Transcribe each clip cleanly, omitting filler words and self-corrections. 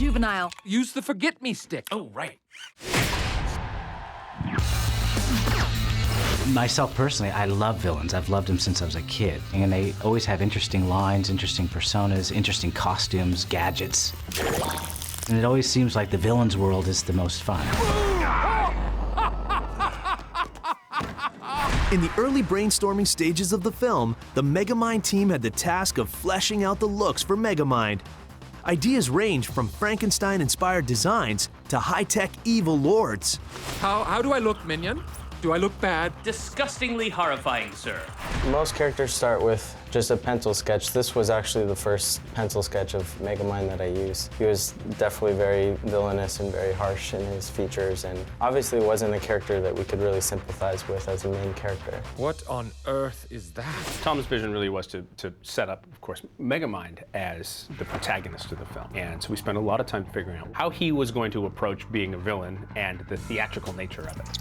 juvenile. Use the forget-me stick. Oh, right. Myself personally, I love villains. I've loved them since I was a kid. And they always have interesting lines, interesting personas, interesting costumes, gadgets. And it always seems like the villain's world is the most fun. In the early brainstorming stages of the film, the Megamind team had the task of fleshing out the looks for Megamind. Ideas ranged from Frankenstein-inspired designs to high-tech evil lords. How do I look, Minion? Do I look bad? Disgustingly horrifying, sir. Most characters start with just a pencil sketch. This was actually the first pencil sketch of Megamind that I used. He was definitely very villainous and very harsh in his features, and obviously wasn't a character that we could really sympathize with as a main character. What on earth is that? Tom's vision really was to set up, of course, Megamind as the protagonist of the film. And so we spent a lot of time figuring out how he was going to approach being a villain and the theatrical nature of it.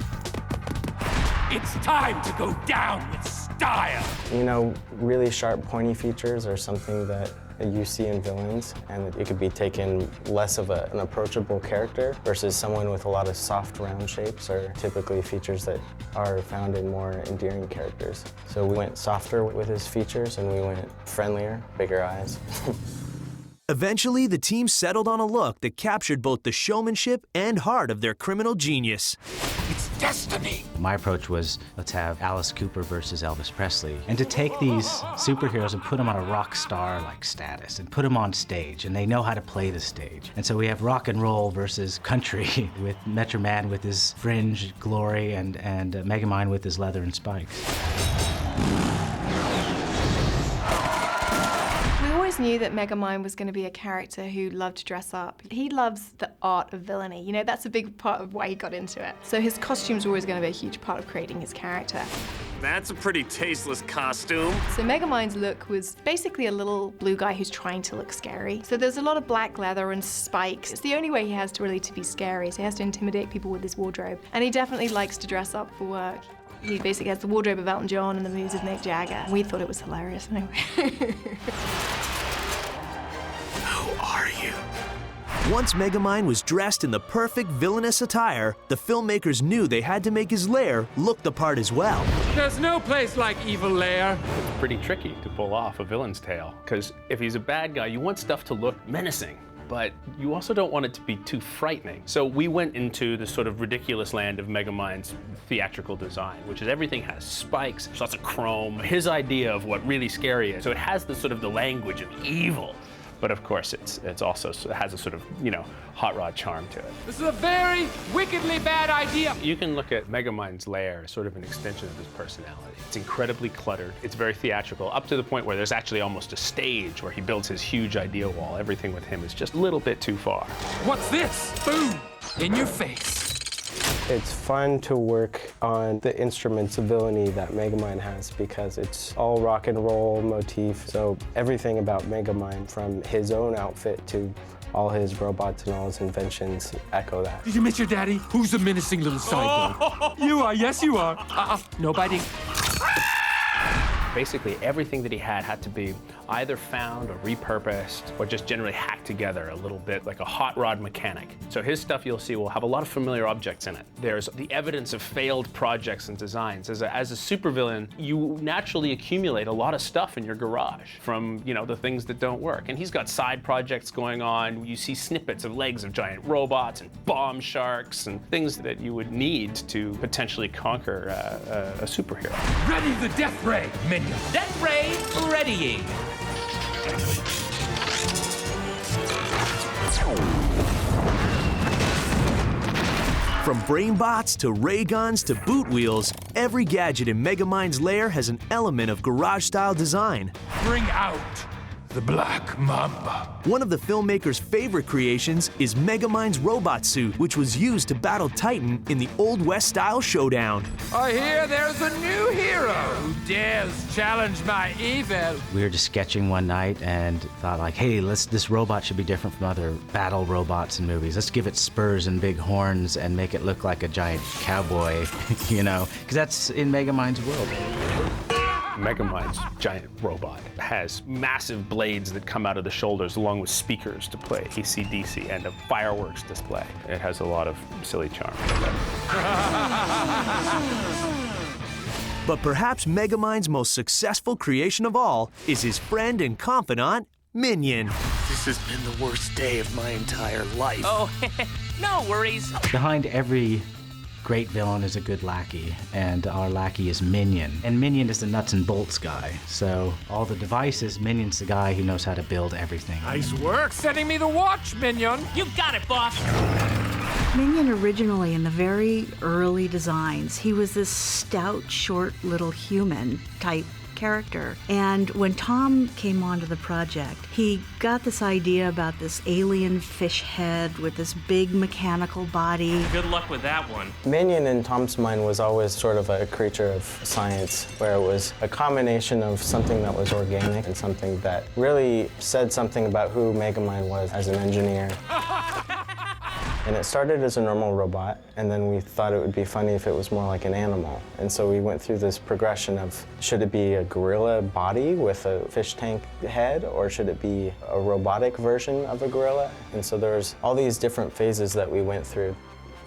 It's time to go down with style. You know, really sharp, pointy features are something that you see in villains, and it could be taken less of an approachable character versus someone with a lot of soft, round shapes are typically features that are found in more endearing characters. So we went softer with his features, and we went friendlier, bigger eyes. Eventually, the team settled on a look that captured both the showmanship and heart of their criminal genius. It's destiny. My approach was, let's have Alice Cooper versus Elvis Presley. And to take these superheroes and put them on a rock star-like status and put them on stage, and they know how to play the stage. And so we have rock and roll versus country with Metro Man with his fringe glory and Megamind with his leather and spikes. Knew that Megamind was going to be a character who loved to dress up. He loves the art of villainy. You know, that's a big part of why he got into it. So his costumes were always going to be a huge part of creating his character. That's a pretty tasteless costume. So Megamind's look was basically a little blue guy who's trying to look scary. So there's a lot of black leather and spikes. It's the only way he has to really be scary. So he has to intimidate people with his wardrobe. And he definitely likes to dress up for work. He basically has the wardrobe of Elton John and the moves of Mick Jagger. We thought it was hilarious anyway. Once Megamind was dressed in the perfect villainous attire, the filmmakers knew they had to make his lair look the part as well. There's no place like evil Lair. It's pretty tricky to pull off a villain's tale, because if he's a bad guy, you want stuff to look menacing, but you also don't want it to be too frightening. So we went into the sort of ridiculous land of Megamind's theatrical design, which is everything has spikes, lots of chrome. His idea of what really scary is, so it has the sort of the language of evil. But of course, it also has a sort of, you know, hot rod charm to it. This is a very wickedly bad idea. You can look at Megamind's Lair as sort of an extension of his personality. It's incredibly cluttered. It's very theatrical, up to the point where there's actually almost a stage where he builds his huge idea wall. Everything with him is just a little bit too far. What's this? Boom! In your face. It's fun to work on the instruments of villainy that Megamind has because it's all rock and roll motif. So everything about Megamind, from his own outfit to all his robots and all his inventions, echo that. Did you miss your daddy? Who's the menacing little cyborg? You are, yes you are. No biting. Basically, everything that he had to be either found or repurposed or just generally hacked together a little bit like a hot rod mechanic. So his stuff, you'll see, will have a lot of familiar objects in it. There's the evidence of failed projects and designs. As a supervillain, you naturally accumulate a lot of stuff in your garage from, you know, the things that don't work. And he's got side projects going on. You see snippets of legs of giant robots and bomb sharks and things that you would need to potentially conquer a superhero. Ready the death ray, minion. Death ray readying. From brainbots to ray guns to boot wheels, every gadget in Megamind's lair has an element of garage-style design. Bring out the Black Mamba. One of the filmmaker's favorite creations is Megamind's robot suit, which was used to battle Titan in the Old West-style showdown. I hear there's a new hero who dares challenge my evil. We were just sketching one night and thought like, hey, this robot should be different from other battle robots in movies. Let's give it spurs and big horns and make it look like a giant cowboy, you know, because that's in Megamind's world. Megamind's giant robot has massive blades that come out of the shoulders along with speakers to play AC/DC and a fireworks display. It has a lot of silly charm. But perhaps Megamind's most successful creation of all is his friend and confidant, Minion. This has been the worst day of my entire life. Oh, no worries. Behind every great villain is a good lackey, and our lackey is Minion. And Minion is the nuts and bolts guy. So all the devices, Minion's the guy who knows how to build everything. Nice work sending me the watch, Minion. You got it, boss. Minion originally, in the very early designs, he was this stout, short little human type character. And when Tom came onto the project, he got this idea about this alien fish head with this big mechanical body. Good luck with that one. Minion in Tom's mind was always sort of a creature of science, where it was a combination of something that was organic and something that really said something about who Megamind was as an engineer. And it started as a normal robot, and then we thought it would be funny if it was more like an animal. And so we went through this progression of, should it be a gorilla body with a fish tank head, or should it be a robotic version of a gorilla? And so there's all these different phases that we went through.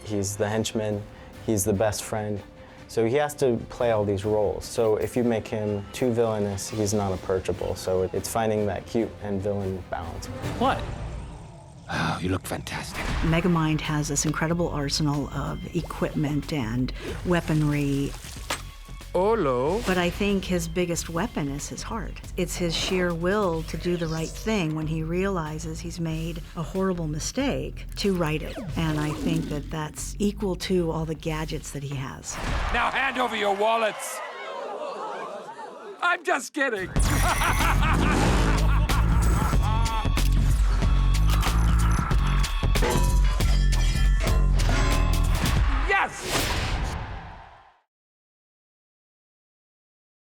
He's the henchman, he's the best friend, so he has to play all these roles. So if you make him too villainous, he's not approachable. So it's finding that cute and villain balance. What? Oh, you look fantastic. Megamind has this incredible arsenal of equipment and weaponry. Olo. But I think his biggest weapon is his heart. It's his sheer will to do the right thing when he realizes he's made a horrible mistake, to right it. And I think that that's equal to all the gadgets that he has. Now hand over your wallets. I'm just kidding.